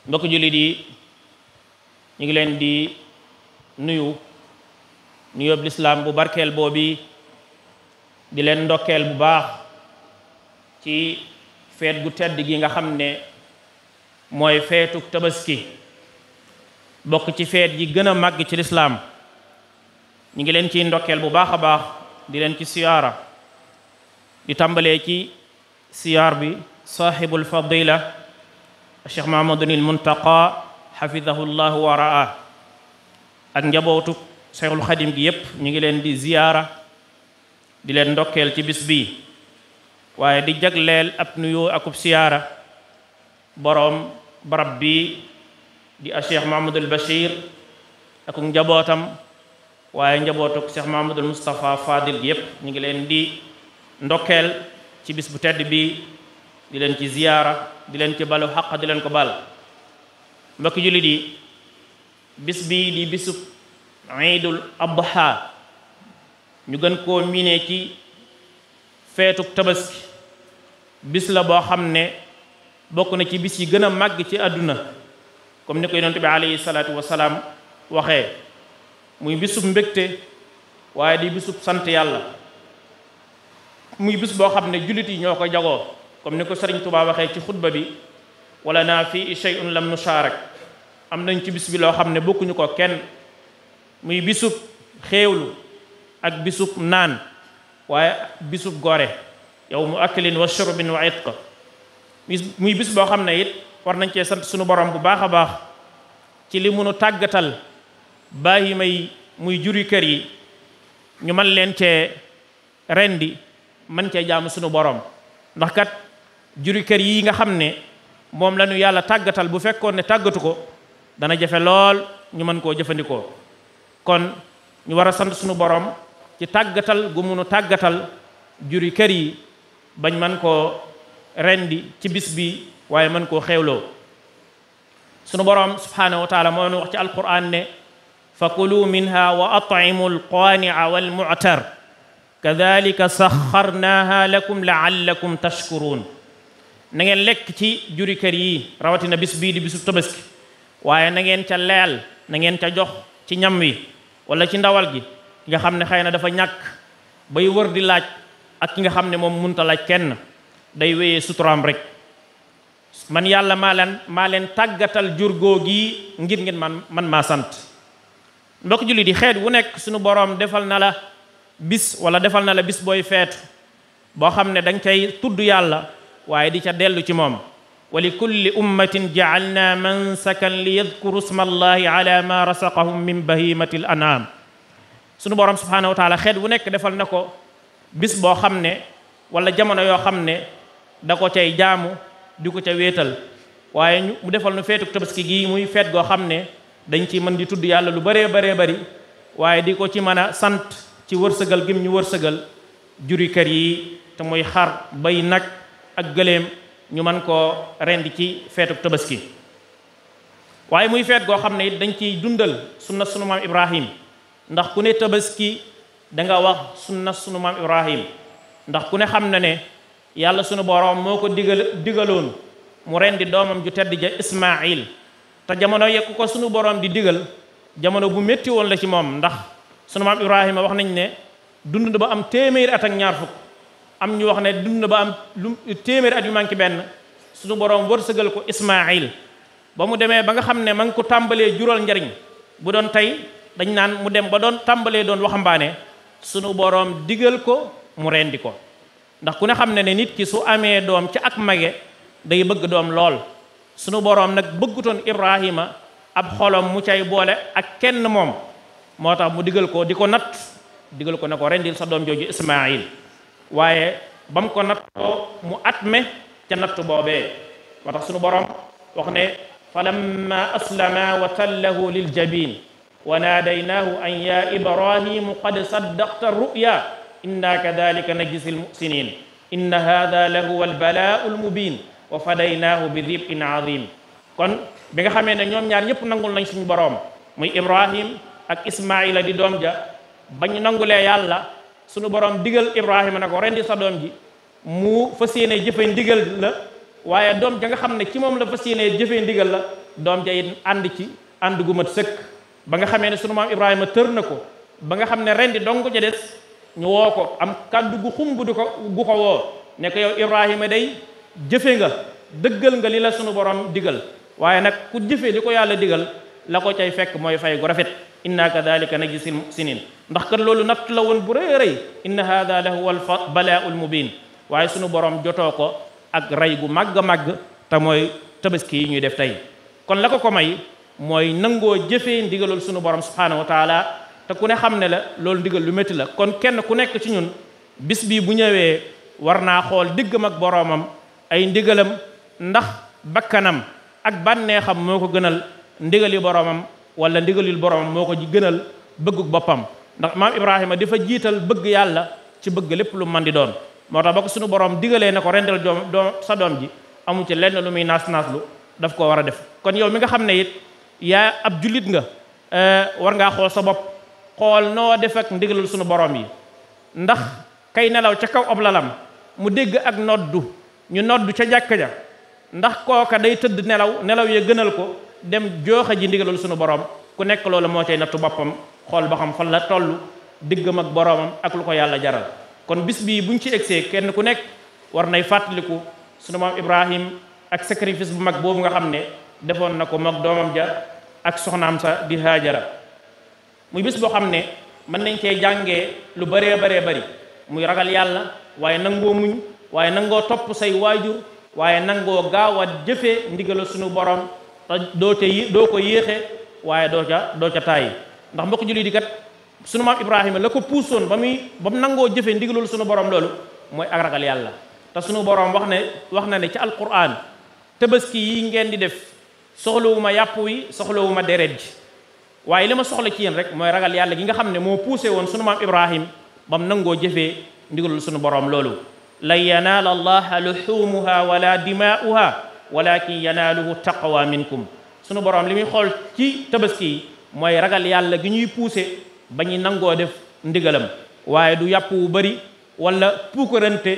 mbokk jullit yi ñu ngi leen di nuyoob lislaam bu barkeel boobi di leen ndokkeel bu baax ci feet gu tedd gi nga xam ne mooy feetu tabaski bokk ci feet yi gën a màgg ci lislaam ñu ngi leen ciy ndokkeel bu baax a baax di leen ci siyaara di tàmbalee ci siyaar bi saaxibul fadila cheikh mahamadunil muntaqa xafidahu llahu wa raa ak njabootu cheikhul xadim gi yépp ñu ngi leen di ziyaara di leen ndokkeel ci bis bi waaye di jagleel ab nuyoo akub siyaara boroom barab bi di a cheikh mahamadul bachir ak njabootam waaye njabootuk cheikh mahamadul moustapha fadil gi yépp ñu ngi leen di ndokkeel ci bis bu tedd bi di leen ci ziyaara di leen ci balu xaq di leen ko bal mbokki jullit yi bis bi di bisub iidul adha ñu gën koo miine ci feetuk tabaski bis la boo xam ne bokk na ci bis yi gën a màgg ci àdduna comme ni ko yonent bi alayhi salaatu wasalaam waxee muy bisub mbégte waaye di bisub sant yàlla muy bis boo xam ne jullit yi ñoo ko jagoo comme ni ko Sëriñ Tuubaa waxee ci xutba bi wala naa fii shay'un lam nusharak am nañ ci bis bi loo xam ne bokkuñu ko kenn muy bisub xéewlu ak bisub naan waaye bisub gore yawmu aklin wa shurbin wa itq muy bis boo xam ne it war nañ cee sant suñu borom bu baax a baax ci li munu tàggatal bàyyi may muy juri kër yi ñu mën leen cee rendi mën cee jaamu suñu borom ndax kat juri kër yi nga xam ne moom la ñu yàlla tàggatal bu fekkoon ne tàggatu ko dana jafe lool ñu mën koo jëfandikoo kon ñu war a sant suñu borom ci tàggatal gu munu tàggatal juri kër yi bañ mën koo rendi ci bis bi waaye mën koo xewloo sunu borom subhanahu wa taala moo nu wax ci alquran ne fa kulu minha wa at'imu alqaani'a walmu'tar kadhalika saxarnaha lakum la'allakum tashkurun na ngeen lekk ci juri kër yi rawatina bis bii di bisu tabaski waaye na ngeen ca leel na ngeen ca jox ci ñam wi wala ci ndawal gi ki nga xam ne xëy na dafa ñàkk bay wër di laaj ak ki nga xam ne moom munta laaj kenn day wéyee suturaam rek man yàlla maa leen tàggatal jur googi ngir ngeen man maa sant mbokk julli di xeet wu nekk suñu boroom defal na la bis wala defal na la bis booy feetu boo xam ne danga cay tudd yàlla waaye di ca dellu ci moom wa li kulli ummatin ja'alna mansakan li yadkuru isma allahi ala ma rasaqahum min bahimati l an'am suñu boroom subhanahu wa taala xeet wu nekk defal na ko bis boo xam ne wala jamono yoo xam ne da ko cay jaamu di ko ca wéetal waaye mu defal nu feetuk tabaski gi muy feet goo xam ne dañ ci mën di tudd yàlla lu bëree bari waaye di ko ci mën a sant ci wërsëgal gim ñu wërsëgal juri kër yi te muy xar bay nag ak gëléem ñu mën koo rendi ci feetuk tabaski waaye muy feet goo xam ne it dañ ciy dundal sunna sunu maam Ibrahim ndax ku ne tabaski da nga wax sunna sunu maam Ibrahim ndax ku ne xam na ne yàlla sunu boroom moo ko digaloon mu rendi doomam ju tedd ja Ismaayil te jamono yekku ko sunu boroom di digal jamono bu métti woon la ci moom ndax sunu maam Ibrahima wax nañ ne dund na ba am téeméeri at ak ñaar fukk am ñu wax ne dund na ba am téeméeri at yu manqué benn sunu boroom wërsëgal ko Ismaayil ba mu demee ba nga xam ne ma ngi ko tàmbalee jural njariñ bu doon tey dañ naan mu dem ba doon tàmbalee doon waxambaane sunu boroom digal ko mu rendi ko ndax ku ne xam ne nit ki su amee doom ci ak mage day bëgg doom lool sunu boroom nag bëggutoon Ibrahima ab xolom mu cay boole ak kenn moom moo tax mu digal ko di ko natt digal ko ne ko rendil sa doom jooju Ismaayil waaye ba mu ko nattoo mu atme ca natt boobee moo tax sunu boroom wax ne falamma aslama wa tallahu lil jabin wa naadaynaahu an ya ibrahimu qad saddaqta ruya inna kadhalika najzi almuhsinin inna hadha lahu albalaa'u almubin wa fadaynaahu bi dhibhin azim kon bi nga xamee ne ñoom ñaar ñëpp nangul nañ suñu boroom muy Ibrahim ak Ismaila di doom ja bañ nangulee yàlla suñu boroom digal Ibrahima na ko rendi sa doom ji mu fas yéene jëfe ndigal la waaye doom ja nga xam ne ci moom la fas yéene jëfee ndigal la doom ja it ànd ci ànd gu mat sëkk ba nga xamee ne sunu maam Ibrahima tër na ko ba nga xam ne rendi dong ca des ñu woo ko am kàddu gu xumb gu ko woo ne ko yow Ibrahima day jëfe nga dëggal nga li la sunu borom digal waaye nag ku jëfe li ko yàlla digal la ko cay fekk mooy fay gu rafet inna kadhalika najzil muhsinin ndax kat loolu natt la woon bu rëy a rëy inna hada la huwa al bala'ul mubin waaye sunu borom jotoo ko ak rey gu màgg a màgg te mooy tabaski yi ñuy def tey kon la ko may mooy nangoo jëfee ndigalul sunu borom subhanahu wa taala te ku ne xam ne la loolu ndigal lu métti la kon kenn ku nekk ci ñun bis bii bu ñëwee war naa xool diggam ak boroomam ay ndigalam ndax bakkanam ak bànneexam moo ko gënal ndigali boroomam wala ndigalil boroomam moo ko gënal bëgguk boppam ndax maam Ibrahima dafa jiital bëgg yàlla ci bëgg lépp lu man di doon moo tax ba ko sunu borom digalee ne ko rendal sa doom ji amu ci lenn lu muy naas-naaslu daf ko war a def kon yow mi nga xam ne it yaa ab jullit nga war ngaa xool sa bopp xool noo def ak ndigalul sunu borom yi ndax kay nelaw ca kaw ob lalam mu dégg ak noddu ñu noddu ca jàkka ja ndax kooka day tëdd nelaw ya gënal ko dem jooxe ji ndigalul sunu borom ku nekk loolu moo cay nattu boppam xool ba xam fan la toll diggam ak boromam ak lu ko yàlla jaral kon bis bii buñ ci egsee kenn ku nekk war nay fàttaliku sunu maam Ibrahim ak sacrifice bu mag boobu nga xam ne defoon na ko moog doomam ja ak soxnaam sa di Haajara muy bis boo xam ne mën nañ cee jàngee lu bëree bari muy ragal yàlla waaye nangoo muñ waaye nangoo topp say waajur waaye nangoo gaaw a jëfee ndigal sunu borom te doo ko yéexe waaye doo ca tàyyi ndax mbokk julli di kat sunu maam Ibrahima la ko puusoon ba mu nangoo jëfee ndigalul sunu borom loolu mooy ak ragal yàlla te sunu borom wax na ne ci alquran tabaski yi ngeen di def soxlawuma yàpp wi soxlawuma deret ji waaye li ma soxla ci yéen rek mooy ragal yàlla gi nga xam ne moo poussé woon sunu maam Ibrahim ba mu nangoo jëfee ndigalul sunu borom loolu lan yanaala allaha luxumuha wala dimaa'uha walakin yanaaluhu taqwa minkum sunu borom li muy xool ci tabaski yi mooy ragal yàlla gi ñuy poussé ba ñu nangoo def ndigalam waaye du yàpp wu bëri wala puukarante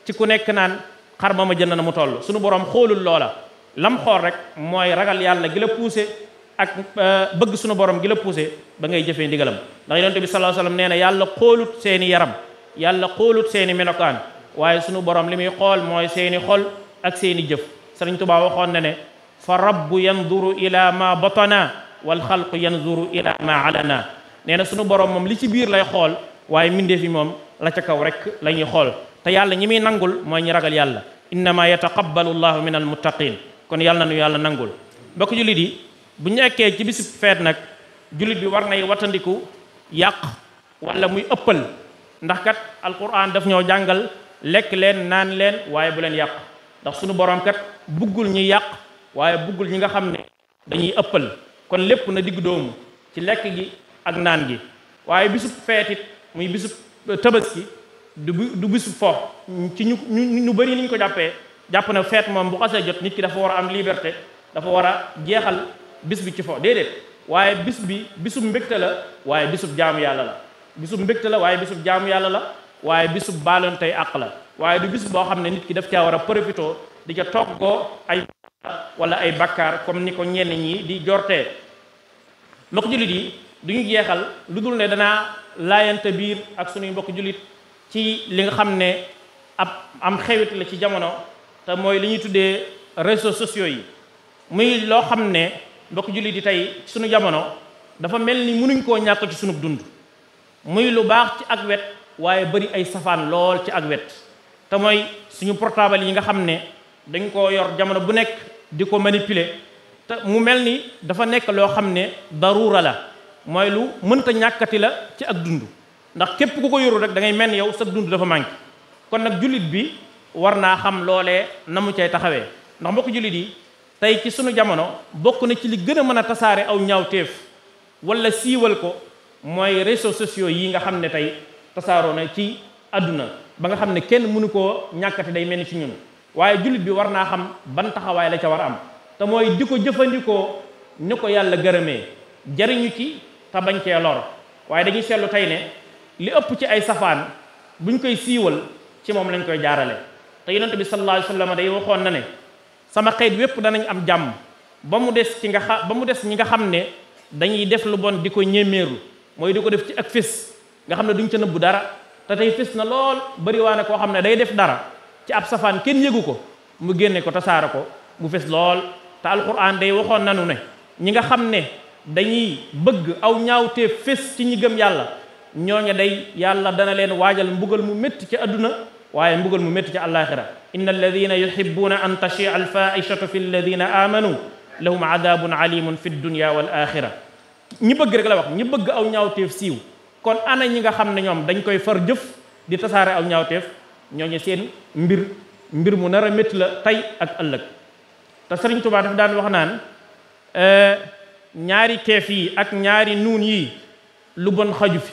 ci ku nekk naan xar ma jënd na mu toll sunu borom xoolul loola lam xool rek mooy ragal yàlla gi la poussé ak bëgg sunu borom gi la poussé ba ngay jëfee ndigalam ndax yonent bi sallallahu alayhi wasallam nee na yàlla xoolut seeni yaram yàlla xoolut seeni melokaan waaye sunu borom li muy xool mooy seeni xol ak seeni jëf Sëriñ Tuubaa waxoon na ne fa rabbu yanzuru ila ma batana wal xalqu yanzuru ila ma alana nee na sunu borom moom li ci biir lay xool waaye mbindeef yi moom la ca kaw rek la ñuy xool te yàlla ñi muy nangul mooy ñi ragal yàlla innama yataqabbalu llahu min almuttaqin kon yàlla na nu yàlla nangul mbokk jullit yi bu ñu ekkee ci bisu feet nag jullit bi war nay watandiku yàq wala muy ëppal ndax kat alquran daf ñoo jàngal lekk leen naan leen waaye bu leen yàq ndax sunu borom kat buggul ñi yàq waaye buggul ñi nga xam ne dañuy ëppal kon lépp na digg doomu ci lekk gi ak naan gi waaye bisub feetit muy bisub tabaski du bisub fo ci ñu bëri ni ñu ko jàpp na feet moom bu xasee jot nit ki dafa war a am liberté dafa war a jeexal bis bi ci fo déedéet waaye bis bi bisub mbégte la waaye bisub jaamu yàlla la bisub mbégte la waaye bisub jaamu yàlla la waaye bisub baaloon tey àq la waaye du bis boo xam ne nit ki daf caa war a profitoo di ca toggoo ay wala ay bakkaar comme ni ko ñenn ñi di jortee mbokk jullit yi du ñu jeexal lu dul ne danaa laayante biir ak sunuy mbokk jullit ci li nga xam ne am xewit la ci jamono te mooy li ñuy tuddee réseaux sociaux yi muy loo xam ne mbokk jullit yi tey sunu jamono dafa mel ni mënuñ koo ñàkk ci sunu dund muy lu baax ci ak wet waaye bari ay safaan lool ci ak wet te mooy suñu portable yi nga xam ne dañ koo yor jamono bu nekk di ko manipuler te mu mel ni dafa nekk loo xam ne daruura la mooy lu mënta ñàkkati la ci ak dund ndax képp ku ko yorul rek da ngay mel ni yow sa dund dafa manqué kon nag jullit bi war naa xam loolee na mu cay taxawee ndax mbokk jullit yi tey ci sunu jamono bokk na ci li gën a mën a tasaare aw ñaawteef wala siiwal ko mooy réseaux sociaux yi nga xam ne tey tasaaroo na ci àdduna ba nga xam ne kenn mënu koo ñàkkati day mel ni ci ñun waaye jullit bi war naa xam ban taxawaay la ca war a am te mooy di ko jëfandikoo ni ko yàlla gërëmee jariñu ci te bañ cee lor waaye dañuy seetlu tey ne li ëpp ci ay safaan buñ koy siiwal ci moom lañ koy jaarale te yonent bi sallallahu alayhi wa sallam day waxoon na ne sama xeet wépp danañ am jàmm ba mu des ñi nga xam ne dañuy def lu bon di ko ñemeeru mooy di ko def ci ak fés nga xam ne duñ ca nëbbu dara te tey fés na lool bari waa ne koo xam ne day def dara ci ab safaan kenn yëgu ko mu génne ko tasaare ko mu fés lool te alquran day waxoon nanu ne ñi nga xam ne dañuy bëgg aw ñaawteef fés ci ñi gëm yàlla ñooña day yàlla dana leen waajal mbugal mu métti ci àdduna waaye mbugal mu métti ci àllaaxira inna alladina yuhibbuna an tachia alfaishatu fi alladina amanu lahum adabun alimun fi dunya wal axira ñi bëgg rek la wax ñi bëgg aw ñaawteef siiw kon ana ñi nga xam ne ñoom dañ koy far jëf di tasaare aw ñaawteef ñooñu seen mbir mu nar a métti la tey ak ëllëg te Sëriñ Tuubaa daf daan wax naan ñaari keef yi ak ñaari nuun yi lu bon xaju fi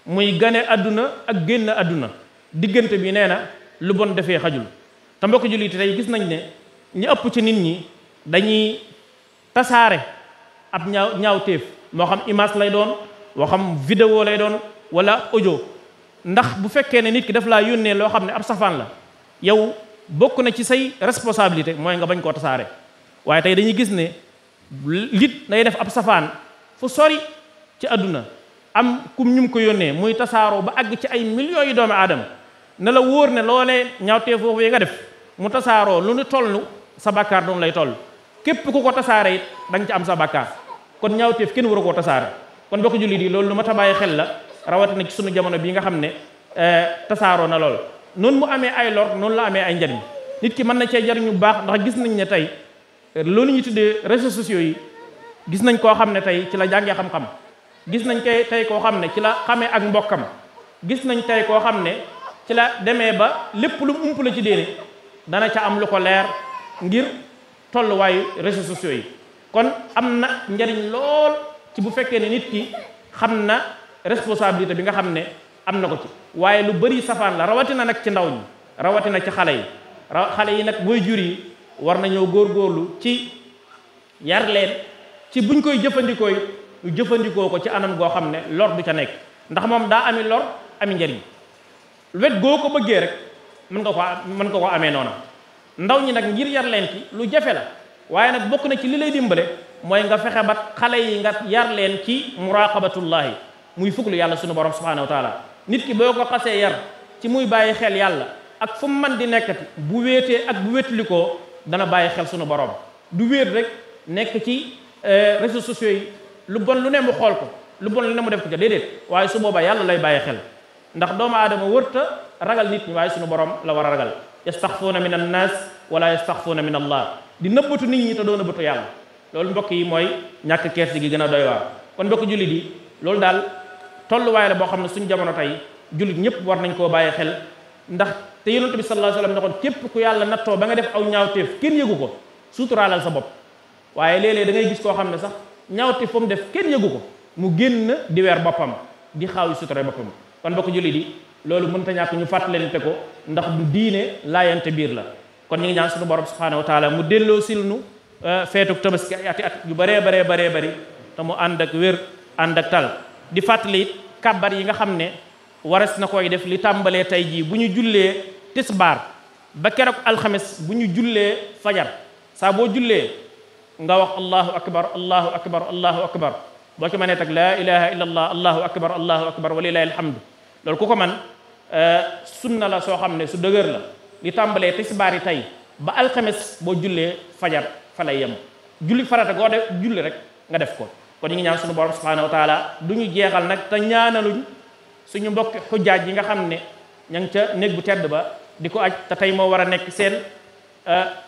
muy gane àdduna ak génn àdduna diggante bi nee na lu bon defee xajul te mbokk jullit tey gis nañ ne ñi ëpp ci nit ñi dañuy tasaare ab ñaawteef moo xam image lay doon moo xam vidéo lay doon wala audio ndax bu fekkee ne nit ki daf laa yónnee loo xam ne ab safaan la yow bokk na ci say responsabilité mooy nga bañ koo tasaare waaye tey dañuy gis ne lit day def ab safaan fu sori ci àdduna am kum ñum ko yónnee muy tasaaroo ba àgg ci ay millions yi doomu aadama ne la wóor ne loolee ñaawtee foofu yi nga def mu tasaaroo lu nu toll sa bàkkaar doon lay toll képp ku ko tasaare it da nga ci am sa bàkkaar kon ñaawteef kenn waru koo tasaare kon bokk jullit yi loolu lu mat a bàyyi xel la rawatina ci sunu jamono bii nga xam ne tasaaroo na lool noonu mu amee ay lor noonu la amee ay njariñ nit ki mën na cee jariñu bu baax ndax gis nañ ne tey loolu ñu tuddee réseaux sociaux yi gis nañ koo xam ne tey ci la jàngee xam-xam gis nañ tey koo xam ne ci la xamee ak mbokkam gis nañ tey koo xam ne ci la demee ba lépp lu mu ump la ci déene dana ca am lu ko leer ngir tolluwaayu réseaux sociaux yi kon am na njariñ lool ci bu fekkee ne nit ki xam na responsabilité bi nga xam ne am na ko ci waaye lu bari safaan la rawatina nag ci ndaw ñi rawatina ci xale yi nag booy jur yi war nañoo góorgóorlu ci yar leen ci buñ koy jëfandikoo ñu jëfandikoo ko ci anam goo xam ne lor du ca nekk ndax moom daa ami lor ami njariñ wet goo ko bëggee rek mën nga ko amee noona ndaw ñi nag ngir yar leen ci lu jafe la waaye nag bokk na ci li lay dimbale mooy nga fexe ba xale yi nga yar leen ci muraqabatullahi muy fuglu yàlla sunu borom subhanahu wa taala nit ki boo ko xasee yar ci muy bàyyi xel yàlla ak fu mu mën di nekkati bu wéetee ak bu wétlikoo dana bàyyi xel sunu borom du wéet rek nekk ci réseaux sociaux yi lu bon lu ne mu xool ko lu bon lu ne mu def ko ca déedéet waaye su boobaa yàlla lay bàyyi xel ndax doomu aadama wërta ragal nit ñi waaye sunu borom la war a ragal yastaxfuuna min annaas wala yastaxfuuna min allah di nëbbatu nit ñi te doo nëbbatu yàlla loolu mbokk yi mooy ñàkk kersi gi gën a doy waar kon mbokk jullit yi loolu daal tolluwaay la boo xam ne suñu jamono tey jullit ñëpp war nañ koo bàyyi xel ndax te yonent bi sallallahu alayhi wasallam ne kon képp ku yàlla nattoo ba nga def aw ñaawteef kenn yëgu ko suuturaalal sa bopp waaye léeg-léeg da ngay gis koo xam ne sax ñaawteef fa mu def kenn yëgu ko mu génn di weer boppam di xaaw yi sutura boppam kon mbokk jullit yi loolu mënta ñàkk ñu fàttalante ko ndax du diine laayante biir la kon ñu ngi ñaan suñu borom subhanahu wa taala mu delloo sil nu feetuk tabaski ay ati at yu baree bari te mu ànd ak wér ànd ak tal di fàttali it kàbbar yi nga xam ne wares na koy def li tàmbalee tey jii bu ñu jullee tisbaar ba keroog alxames bu ñu jullee fajar saa boo jullee nga wax allahu akbar allahu akbar allahu akbar boo ci mënee tag laa ilaha illa allah allahu akbar wa lillahi alhamdu loolu ku ko man sunna la soo xam ne su dëgër la li tàmbalee tisbaar yi tey ba alxames boo jullee fajar fa lay yem julli farata goo def julli rek nga def ko kon ñu ngi ñaan suñu borom subhanahu wa taala du ñu jeexal nag te ñaanaluñ suñu mbokki xujjaaj yi nga xam ne ña ngi ca néeg bu tedd ba di ko aj te tey moo war a nekk seen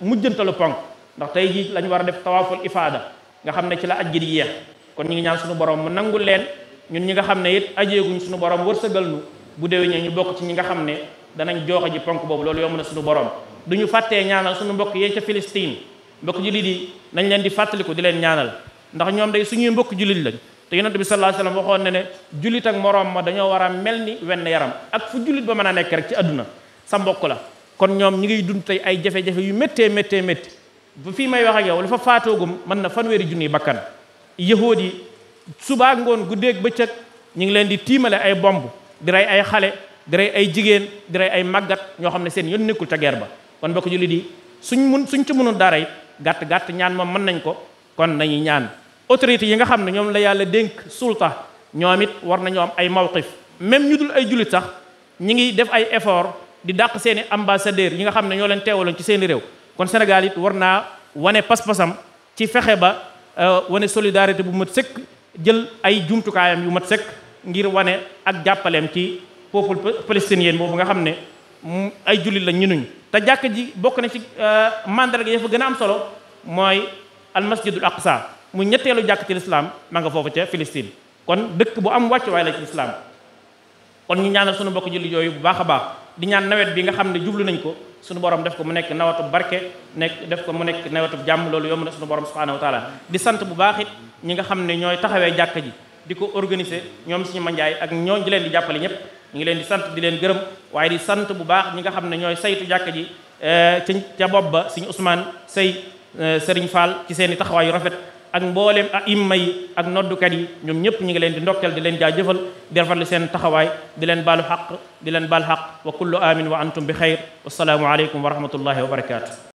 mujjantalu ponk ndax tey jii lañ war a def tawaaful ifaada nga xam ne ci la aj gi di yeex kon ñu ngi ñaan suñu borom mu nangul leen ñun ñi nga xam ne it ajeeguñ suñu borom wërsëgal nu bu déwénee ñu bokk ci ñi nga xam ne danañ jooxe ji ponk boobu loolu yomb na suñu borom du ñu fàttee ñaanal suñu mbokk yee ca Palestine mbokk jullit yi nañ leen di fàttaliku di leen ñaanal ndax ñoom day suñuy mbokk jullit lañ te yonent bi sallallahu alayhi wasallam waxoon ne ne jullit ak moroom ma dañoo war a mel ni wenn yaram ak fu jullit ba mën a nekk rek ci àdduna sa mbokk la kon ñoom ñi ngiy dund tey ay jafe-jafe yu méttee ba fii may wax ak yow la fa faatoogum mën na fanweeri junniy bakkan yahuud yi subaa ngoon guddeeg bëccëg ñu ngi leen di tiimale ay bomb di rey ay xale di rey ay jigéen di rey ay màggat ñoo xam ne seen yoon nekkul ca guerre ba kon mbokk jullit yi suñ ci mënul dara it gàtt ñaan moom mën nañ ko kon nañuy ñaan. autorité yi nga xam ne ñoom la yàlla dénk sulta ñoom it war nañoo am ay mawqif même ñu dul ay jullit sax ñi ngi def ay effort di dàq seeni ambassadeur yi nga xam ne ñoo leen teewaloon ci seeni réew. kon Sénégal it war naa wane pas-pasam ci fexe ba wane solidarité bu mat sëkk jël ay jumtukaayam yu mat sëkk ngir wane ak jàppaleem ci peuple palestinien boobu nga xam ne ay jullit lañ ñunuñ te jàkk ji bokk na ci mandarga ya fa gën a am solo mooy al masjidul aqsa mu ñetteelu jàkk ci lislaam ma nga foofu ca Palestine kon dëkk bu am wàccuwaay la ci lislaam kon ñu ñaanal sunu mbokk jullit yooyu bu baax a baax di ñaan nawet bi nga xam ne jublu nañ ko sunu borom def ko mu nekk nawatu barke def ko mu nekk nawatu jàmm loolu yomb na sunu borom subhanahu wa taala di sant bu baax it ñi nga xam ne ñooy taxawee jàkka ji di ko organiser ñoom suñu manjaay ak ñoo di leen di jàppale ñëpp ñu ngi leen di sant di leen gërëm waaye di sant bu baax ñi nga xam ne ñooy saytu jàkka ji ca bopp ba suñu Ousmane Sey Serigne Fall ci seen i taxawaay yu rafet ak mboolem imma yi ak noddukat yi ñoom ñëpp ñu ngi leen di ndokkeel di leen jaajëfal di rafetlu seen taxawaay di leen baalu xaq di leen baal xaq wa kullu amin wa antum bi xayr wassalaamu aleykum wa rahmatullahi wa barakaatu